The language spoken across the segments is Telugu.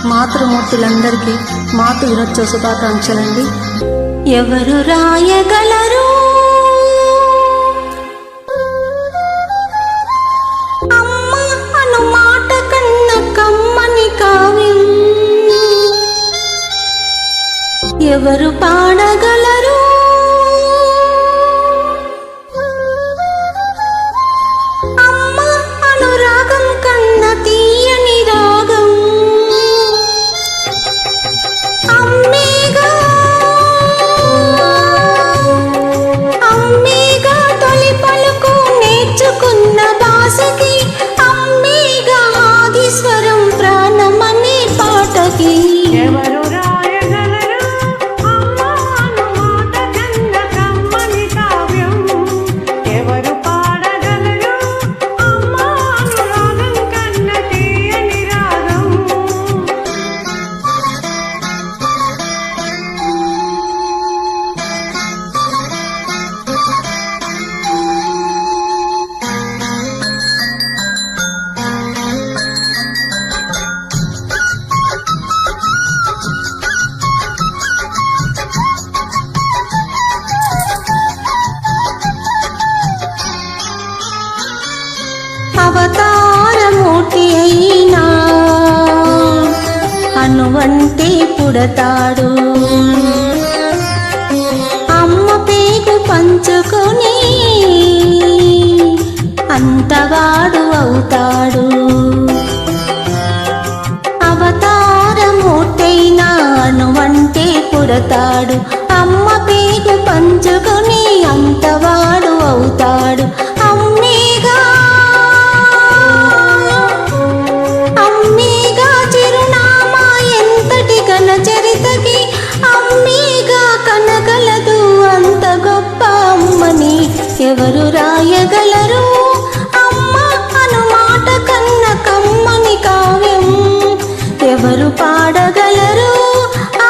మాతృమూర్తులందరికీ మాతృ దినోత్సవ శుభాకాంక్షలండి. ఎవరు రాయగలరు అమ్మ అను మాట కన్న కమ్మని కావ్యం? ఎవరు పాడగలరు అమ్మ అనురాగం కన్న తీయని రాగం? అమ్మేగా తొలి పలుకు నేర్చుకున్న భాషకి, అమ్మేగా ఆది స్వరం ప్రాణమనే పాటకి. ఎవరు రాయగలరు అమ్మ అను మాట కన్న కమ్మని కావ్యం? ఎవరు పాడగలరు అమ్మ అనురాగం కన్న తీయని రాగం? అవతారమూర్తి అయినా అనువంటే పుడతాడు, అమ్మ పేగు పంచుకొని అంతవాడు అవుతాడు. అవతారమూర్తైనా అనువంటే పుడతాడు, అమ్మ పేగు పంచుకొని అంతవాడు అవుతాడు. అమ్మేగా చిరునామా ఎంతటి ఘన చరితకి, అమ్మేగా కనగలదు అంత గొప్ప అమ్మని. ఎవరు రాయగలరు అమ్మ అను మాట కన్న కమ్మని కావ్యం? ఎవరు పాడగలరు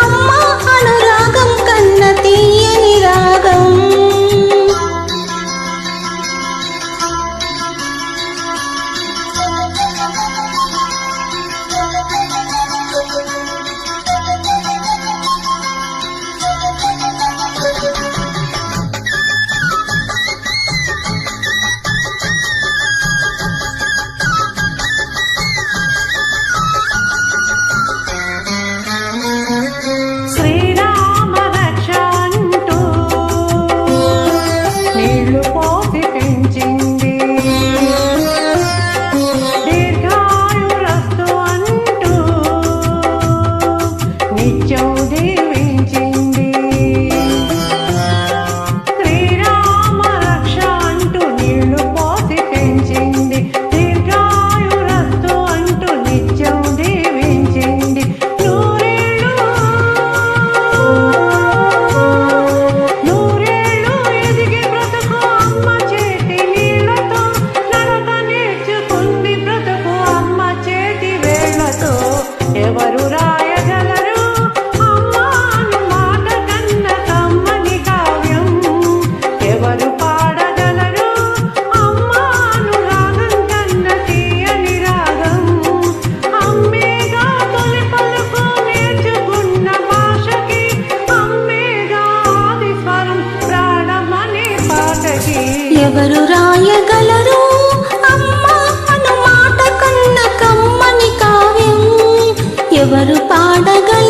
అమ్మ అనురాగం కన్న తీయని రాగం? శ్రీరామ రక్ష అంటూ నీళ్లు పోసి పెంచింది, దీర్ఘాయురస్తు అంటూ నిత్యం దీవించింది. శ్రీరామ రక్ష అంటూ నీళ్లు పోసి పెంచింది, దీర్ఘాయురస్తు అంటూ నిత్యం దీవించింది. నూరేళ్ళు ఎదిగి బ్రతుకు అమ్మ చేతి నీళ్లతో, నడక నేర్చుకుంది బ్రతుకు అమ్మ చేతి వేళ్లతో. ఎవరు రాయగలరు అమ్మ అను మాట కన్న కమ్మని కావ్యం? ఎవరు పాడగలరు అమ్మ అనురాగం కన్న తీయని రాగం? అమ్మేగా తొలి పలుకు నేర్చుకున్న భాషకి, అమ్మేగా ఆది స్వరం ప్రాణమనే పాటకి. ఎవరు రాయగలరు అమ్మ అను మాట కన్న కమ్మని కావ్యం? ఎవరు పాడగలరు